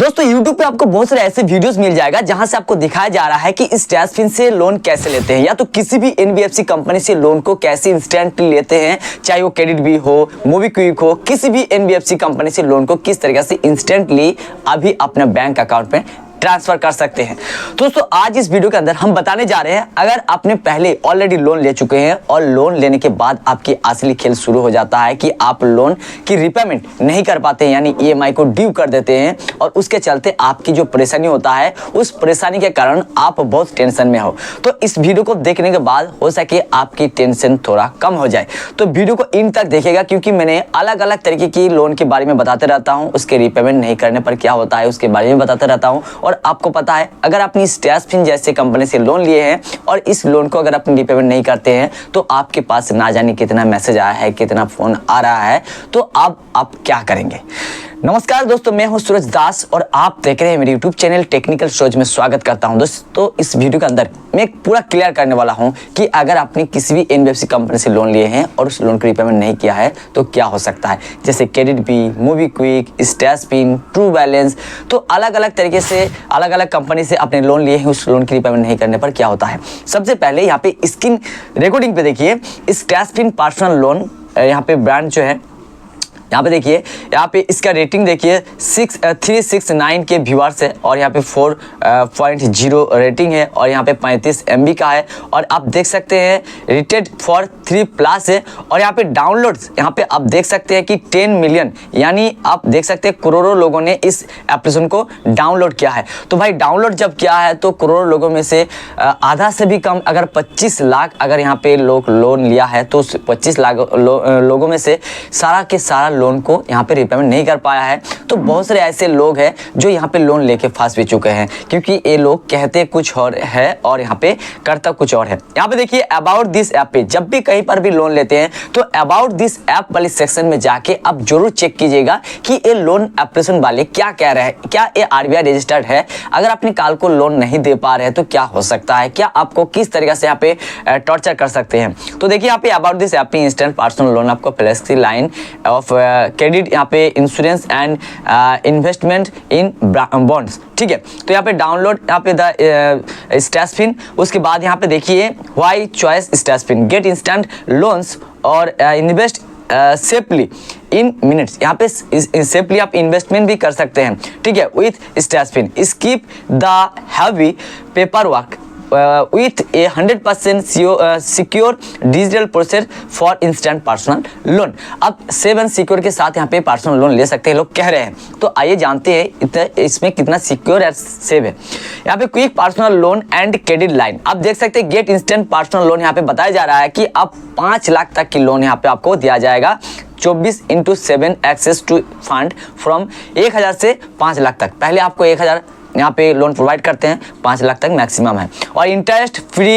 दोस्तों YouTube पे आपको बहुत सारे ऐसे वीडियोस मिल जाएगा जहां से आपको दिखाया जा रहा है कि इस स्टैशफिन से लोन कैसे लेते हैं, या तो किसी भी NBFC कंपनी से लोन को कैसे इंस्टेंटली लेते हैं, चाहे वो क्रेडिट भी हो, मोबीक्विक हो, किसी भी NBFC कंपनी से लोन को किस तरीके से इंस्टेंटली अभी अपने बैंक अकाउंट में ट्रांसफर कर सकते हैं। दोस्तों आज इस वीडियो के अंदर हम बताने जा रहे हैं, अगर आपने पहले ऑलरेडी लोन ले चुके हैं और लोन लेने के बाद आपकी असली खेल शुरू हो जाता है कि आप लोन की रिपेमेंट नहीं कर पाते हैं, यानी EMI को ड्यू कर देते हैं और उसके चलते आपकी जो परेशानी होता है उस परेशानी के कारण आप बहुत टेंशन में हो, तो इस वीडियो को देखने के बाद हो सके आपकी टेंशन थोड़ा कम हो जाए। तो वीडियो को इन तक देखेगा, क्योंकि मैंने अलग अलग तरीके की लोन के बारे में बताते रहता हूँ, उसके रिपेमेंट नहीं करने पर क्या होता है उसके बारे में बताते रहता हूँ। और आपको पता है, अगर आपने स्टैशफिन जैसे कंपनी से लोन लिए हैं और इस लोन को अगर अपनी रिपेमेंट नहीं करते हैं तो आपके पास ना जाने कितना मैसेज आया है, कितना फोन आ रहा है, तो अब आप क्या करेंगे। नमस्कार दोस्तों, मैं हूं सूरज दास और आप देख रहे हैं मेरे YouTube चैनल टेक्निकल सूरज में स्वागत करता हूं। दोस्तों इस वीडियो के अंदर मैं पूरा क्लियर करने वाला हूं कि अगर आपने किसी भी NBFC कंपनी से लोन लिए हैं और उस लोन का रिपेमेंट नहीं किया है तो क्या हो सकता है, जैसे KreditBee, MobiKwik, Stashfin, true balance. तो अलग अलग तरीके से अलग अलग कंपनी से अपने लोन लिए हैं, उस लोन की रिपेमेंट नहीं करने पर क्या होता है। सबसे पहले यहाँ पे स्क्रीन रिकॉर्डिंग पे देखिए, स्टैशफिन पर्सनल लोन यहाँ पे ब्रांड जो है, यहाँ पे देखिए, यहाँ पे इसका रेटिंग देखिए 369 के व्यूअर्स है और यहाँ पे 4.0 रेटिंग है और यहाँ पे 35 MB का है और आप देख सकते हैं रेटेड फॉर 3+ है और यहाँ पे डाउनलोड्स यहाँ पे आप देख सकते हैं कि 10 मिलियन, यानी आप देख सकते हैं करोड़ों लोगों ने इस एप्लीकेशन को डाउनलोड किया है। तो भाई डाउनलोड जब किया है तो करोड़ों लोगों में से आधा से भी कम, अगर 25 लाख अगर यहाँ पे लोग लोन लिया है तो 25 लाख लोगों में से सारा के सारा लोन को यहाँ पे रिपेमेंट नहीं कर पाया है। तो बहुत सारे ऐसे लोग हैं जो यहाँ पे लोन लेके फंस भी चुके हैं, क्योंकि ये लोग कहते कुछ और है और यहाँ पे करता कुछ और है। यहाँ पे देखिए अबाउट दिस ऐप पे जब भी कहीं पर भी लोन लेते हैं तो अबाउट दिस ऐप वाले सेक्शन में जाके आप जरूर चेक कीजिएगा कि ये लोन एप्लीकेशन वाले क्या कह रहे हैं, क्या ये RBI रजिस्टर्ड है। अगर अपने काल को लोन नहीं दे पा रहे हैं तो क्या हो सकता है, क्या आपको किस तरीके से यहाँ पे टॉर्चर कर सकते हैं। तो देखिए यहाँ पे अबाउट दिस ऐप पे इंस्टेंट पर्सनल लोन आपको फ्लेक्सी लाइन ऑफ क्रेडिट, यहाँ पे insurance and investment in bonds, ठीक है। तो यहाँ पे डाउनलोड यहाँ पे द स्टैशफिन, उसके बाद यहाँ पे देखिए why choice Stashfin, get instant loans और इन्वेस्ट सेफली इन मिनट्स। यहाँ पे सेफली आप इन्वेस्टमेंट भी कर सकते हैं, ठीक है, with Stashfin. Skip the heavy paper work with a 100% secure digital process for instant personal loan। अब 7 सिक्योर के साथ यहाँ पे पर्सनल लोन ले सकते हैं लोग कह रहे हैं, तो आइए जानते हैं इसमें कितना सिक्योर और सेव है। यहाँ पे quick personal loan and credit line आप देख सकते हैं, गेट इंस्टेंट पर्सनल लोन यहाँ पे बताया जा रहा है कि अब 5 लाख तक की लोन यहाँ पे आपको दिया जाएगा। 24/7 एक्सेस टू फंड फ्रॉम 1000 से 5 लाख तक। पहले आपको 1000 यहाँ पे लोन प्रोवाइड करते हैं, 5 लाख तक मैक्सिमम है और इंटरेस्ट फ्री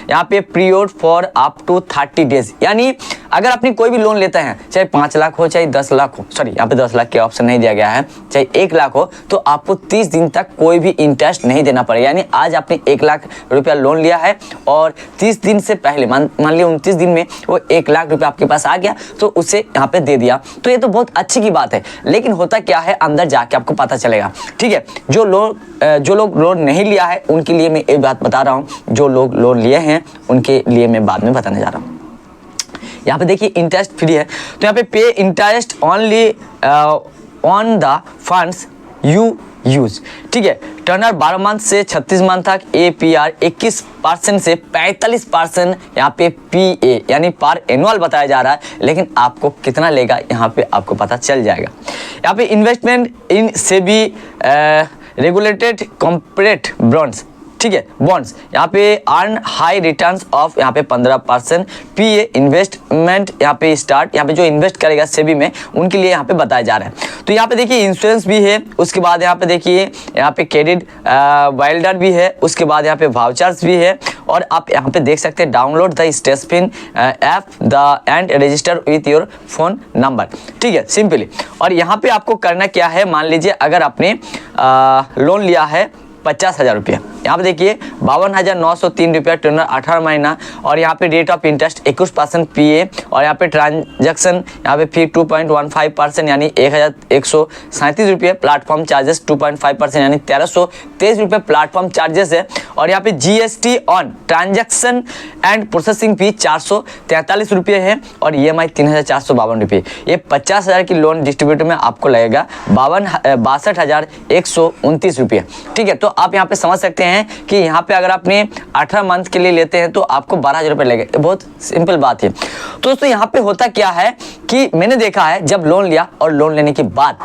यहाँ पे period for up to 30 days. यानी अगर अपनी कोई भी लोन लेते हैं, चाहे 5 लाख हो चाहे 10 लाख हो, सॉरी यहाँ पे 10 लाख के ऑप्शन नहीं दिया गया है, चाहे 1 लाख हो, तो आपको 30 दिन तक कोई भी इंटरेस्ट नहीं देना पड़ेगा। यानी आज आपने 1 लाख रुपया लोन लिया है और 30 दिन से पहले मान लिया 29 दिन में वो 1 लाख रुपया आपके पास आ गया तो उसे यहाँ पे दे दिया, तो ये तो बहुत अच्छी की बात है। लेकिन होता क्या है, अंदर जाके आपको पता चलेगा, ठीक है। जो लोग लोन नहीं लिया है उनके लिए मैं ये बात बता रहा हूँ, जो लोग लोन लिए हैं उनके लिए मैं बाद में बताने जा रहा हूँ। यहाँ पे देखिए इंटरेस्ट फ्री है, तो यहाँ पे पे interest only on the funds you use, ठीक है। टर्नर 12 मंथ से 36 मंथ तक, APR 21% से 45% यहाँ पे PA यानी पर एनुअल बताया जा रहा है, लेकिन आपको कितना लेगा यहाँ पे आपको पता चल जाएगा। यहाँ पे इन्वेस्टमेंट इन सेबी रेगुलेटेड कॉर्पोरेट बॉन्ड्स, ठीक है, बॉन्ड्स यहाँ पे अर्न हाई रिटर्न्स ऑफ यहाँ पे 15%। PA इन्वेस्टमेंट यहाँ पे स्टार्ट, यहाँ पे जो इन्वेस्ट करेगा सेबी में उनके लिए यहाँ पे बताया जा रहा है। तो यहाँ पे देखिए इंश्योरेंस भी है, उसके बाद यहाँ पे देखिए यहाँ पे क्रेडिट वाइल्डर भी है, उसके बाद यहाँ पे वाउचर्स भी है और आप यहाँ पे देख सकते हैं download the Stashfin app the end register with your phone number, ठीक है, सिंपली। और यहाँ पे आपको करना क्या है, मान लीजिए अगर आपने लोन लिया है 50,000 रुपया, यहाँ पे देखिए 52,903 रुपया टर्नर 18 महीना, और यहाँ पे रेट ऑफ इंटरेस्ट 21% PA, और यहाँ पे ट्रांजैक्शन यहाँ पे फी 2.15% यानी 1,137 रुपये, प्लेटफॉर्म चार्जेस 2.5% यानी 1,323 रुपये प्लेटफॉर्म चार्जेस है, और यहाँ पे GST on transaction and processing fee 443 रुपये है, और EMI 3,452 रुपये। ये 50,000 की लोन डिस्ट्रीब्यूटर में आपको लगेगा 62,129 रुपये। ठीक है, तो आप यहाँ पे समझ सकते हैं कि यहाँ पे अगर आपने 18 मंथ के लिए लेते हैं तो आपको 12,000 रुपये लगेगा। बहुत सिंपल बात है। तो दोस्तों यहाँ पे होता क्या है कि मैंने देखा है जब लोन लिया और लोन लेने के बाद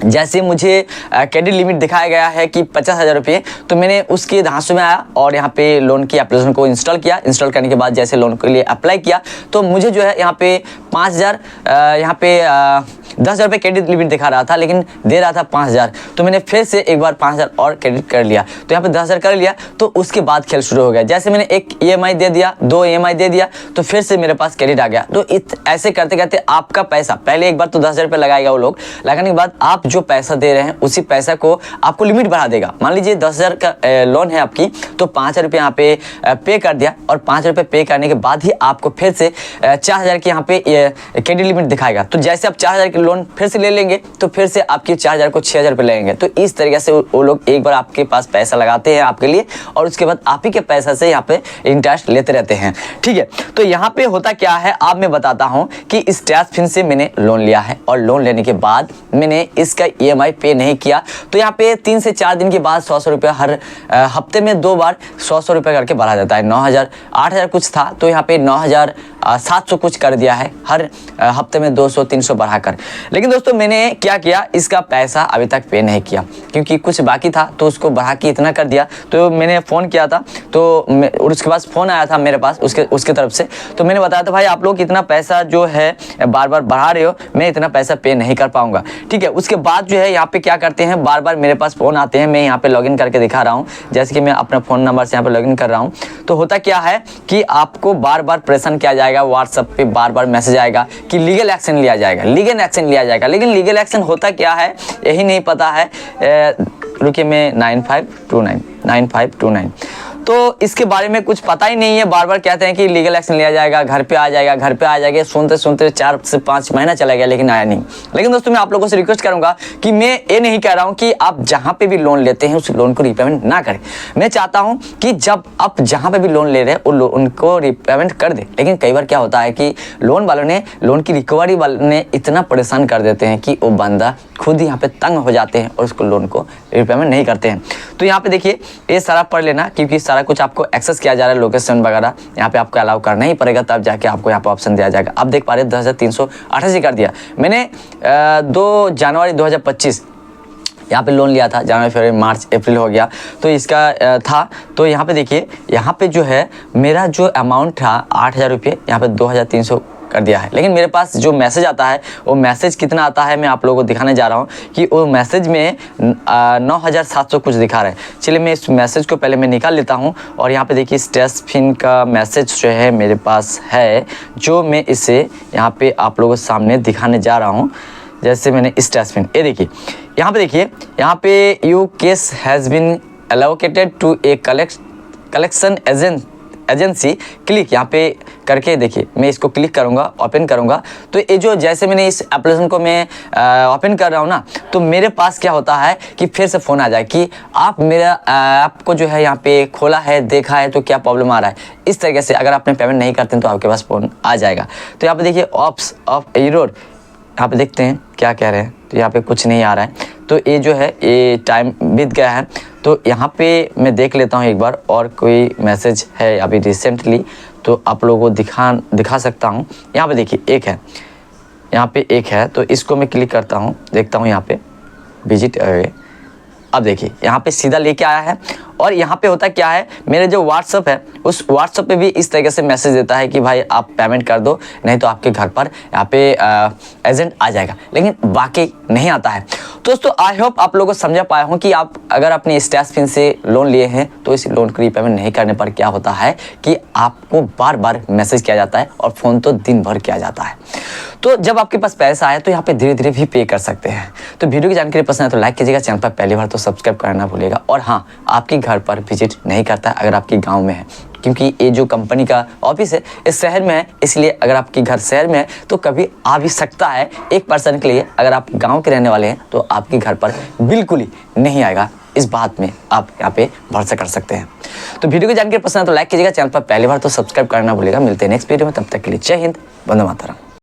जैसे मुझे क्रेडिट लिमिट दिखाया गया है कि 50,000 रुपये, तो मैंने उसके धांसू में आया और यहाँ पे लोन की एप्लीकेशन को इंस्टॉल किया। इंस्टॉल करने के बाद जैसे लोन के लिए अप्लाई किया तो मुझे जो है यहाँ पे 5,000 यहाँ पे 10,000 रुपये क्रेडिट लिमिट दिखा रहा था, लेकिन दे रहा था 5,000। तो मैंने फिर से एक बार 5,000 और क्रेडिट कर लिया, तो यहाँ पे 10,000 कर लिया। तो उसके बाद खेल शुरू हो गया। जैसे मैंने एक EMI दे दिया, 2 EMI दे दिया, तो फिर से मेरे पास क्रेडिट आ गया। तो ऐसे करते करते आपका पैसा पहले एक बार तो 10,000 रुपये लगाएगा वो लोग, लगाने के बाद आप जो पैसा दे रहे हैं उसी पैसा को आपको लिमिट बढ़ा देगा। मान लीजिए 10,000 का लोन है आपकी, तो 5,000 रुपये यहाँ पे पे कर दिया, और 5,000 रुपये पे करने के बाद ही आपको फिर से 4,000 की यहाँ पे क्रेडिट लिमिट दिखाएगा। तो जैसे आप 4,000 की लोन फिर से ले लेंगे तो फिर से आपकी 4,000 को 6,000 रुपये लगेंगे। तो इस तरीके से वो लोग एक बार आपके पास पैसा लगाते हैं आपके लिए, और उसके बाद आप ही के पैसा से यहाँ पे इंटरेस्ट लेते रहते हैं। ठीक है, तो यहाँ पे होता क्या है आप मैं बताता हूँ कि स्ट्रैसफिन से मैंने लोन लिया है, और लोन लेने के बाद मैंने इसका EMI पे नहीं किया। तो यहाँ पे 3 से 4 दिन के बाद 100 रुपये हर हफ्ते में 2 बार 100 रुपये करके बढ़ा जाता है। 9,000 8,000 कुछ था, तो यहाँ पे 9,700 कुछ कर दिया है, हर हफ्ते में 200-300 बढ़ाकर। लेकिन दोस्तों मैंने क्या किया, इसका पैसा अभी तक पे नहीं किया क्योंकि कुछ बाकी था, तो उसको बढ़ा के इतना कर दिया। तो मैंने फ़ोन किया था, तो और उसके पास फ़ोन आया था मेरे पास उसके तरफ से, तो मैंने बताया था भाई आप लोग इतना पैसा जो है बार बार बढ़ा रहे हो, मैं इतना पैसा पे नहीं कर पाऊंगा। ठीक है, उसके बाद जो है यहाँ पे क्या करते हैं, बार बार मेरे पास फ़ोन आते हैं। मैं यहाँ पे लॉगिन करके दिखा रहा हूँ, जैसे कि मैं अपना फ़ोन नंबर से यहाँ पे लॉगिन कर रहा हूँ। तो होता क्या है कि आपको बार बार परेशान किया जाएगा, व्हाट्सएप पे बार बार मैसेज आएगा कि लीगल एक्शन लिया जाएगा, लीगल एक्शन लिया जाएगा। लेकिन लीगल एक्शन होता क्या है यही नहीं पता है। रुकिए, मैं 9529 तो इसके बारे में कुछ पता ही नहीं है। बार बार कहते हैं कि लीगल एक्शन लिया जाएगा, घर पे आ जाएगा, घर पे आ जाएगा। सुनते सुनते 4 से 5 महीना चला गया, लेकिन आया नहीं। लेकिन दोस्तों मैं आप लोगों से रिक्वेस्ट करूंगा कि मैं ये नहीं कह रहा हूं कि आप जहां पे भी लोन लेते हैं उस लोन को रिपेमेंट ना करें। मैं चाहता हूं कि जब आप जहां पे भी लोन ले रहे हैं उनको रिपेमेंट कर दे। लेकिन कई बार क्या होता है कि लोन वालों ने, लोन की रिकवरी वालों ने इतना परेशान कर देते हैं कि वो बंदा खुद ही यहाँ पे तंग हो जाते हैं और उसको लोन को रिपेमेंट नहीं करते हैं। तो यहाँ पे देखिए ये सारा पढ़ लेना, क्योंकि सारा कुछ आपको एक्सेस किया जा रहा है, लोकेशन वगैरह यहाँ पे आपको अलाउ करना ही पड़ेगा, तब जाके आपको यहाँ पे ऑप्शन दिया जाएगा। आप देख पा रहे हैं 10,388 कर दिया मैंने। 2 जनवरी 2025 यहाँ पे लोन लिया था, जनवरी फरवरी मार्च अप्रैल हो गया, तो इसका था। तो यहाँ पे देखिए, यहाँ पे जो है मेरा जो अमाउंट था 8,000 रुपये, यहाँ पे 2,300 कर दिया है। लेकिन मेरे पास जो मैसेज आता है वो मैसेज कितना आता है मैं आप लोगों को दिखाने जा रहा हूँ कि वो मैसेज में 9,700 कुछ दिखा रहा है। चलिए मैं इस मैसेज को पहले मैं निकाल लेता हूँ, और यहाँ पे देखिए स्ट्रैसफिन का मैसेज जो है मेरे पास है, जो मैं इसे यहाँ पे आप लोगों के सामने दिखाने जा रहा हूँ। जैसे मैंने स्ट्रैसफिन, ये देखिए यहाँ पे देखिए, यहाँ पे your case has been allocated to a collection agency, click यहाँ पे करके देखिए, मैं इसको क्लिक करूँगा, ओपन करूँगा। तो ये जो जैसे मैंने इस एप्लीकेशन को मैं ओपन कर रहा हूँ ना, तो मेरे पास क्या होता है कि फिर से फ़ोन आ जाए कि आप मेरा आपको जो है यहाँ पे खोला है, देखा है, तो क्या प्रॉब्लम आ रहा है। इस तरीके से अगर आपने पेमेंट नहीं करते हैं तो आपके पास फ़ोन आ जाएगा। तो यहाँ पे देखिए ऑप्स ऑफ एरर, यहाँ पे देखते हैं क्या कह रहे हैं। तो यहाँ पे कुछ नहीं आ रहा है, तो ये जो है ये टाइम बीत गया है। तो यहाँ पे मैं देख लेता हूँ एक बार और कोई मैसेज है अभी रिसेंटली, तो आप लोगों को दिखा सकता हूँ। यहाँ पे देखिए एक है, यहाँ पे एक है, तो इसको मैं क्लिक करता हूँ, देखता हूँ यहाँ पे विजिट अवे। अब देखिए यहाँ पे सीधा लेके आया है, और यहाँ पे होता क्या है, मेरे जो व्हाट्सअप है उस व्हाट्सअप पे भी इस तरीके से मैसेज देता है कि भाई आप पेमेंट कर दो, नहीं तो आपके घर पर यहाँ पे एजेंट आ जाएगा, लेकिन बाकी नहीं आता है। दोस्तों आई होप आप लोगों को समझा पाया हूँ कि आप अगर अपने स्ट्रैसफिन से लोन लिए हैं तो इस लोन को रीपेमेंट नहीं करने पर क्या होता है कि आपको बार बार मैसेज किया जाता है, और फ़ोन तो दिन भर किया जाता है। तो जब आपके पास पैसा आए तो यहाँ पे धीरे धीरे भी पे कर सकते हैं। तो वीडियो की जानकारी पसंद है तो लाइक कीजिएगा, चैनल पर पहली बार तो सब्सक्राइब करना ना भूलिएगा। और हाँ, आपके घर पर विजिट नहीं करता अगर आपके गांव में है, क्योंकि ये जो कंपनी का ऑफिस है इस शहर में है, इसलिए अगर आपके घर शहर में है तो कभी आ भी सकता है 1% के लिए। अगर आप गांव के रहने वाले हैं तो आपके घर पर बिल्कुल ही नहीं आएगा, इस बात में आप यहाँ पे भरोसा कर सकते हैं। तो वीडियो की जानकारी पसंद है तो लाइक कीजिएगा, चैनल पर पहली बार तो सब्सक्राइब करना भूलिएगा। मिलते हैं नेक्स्ट वीडियो में, तब तक के लिए जय हिंद, वंदे मातरम।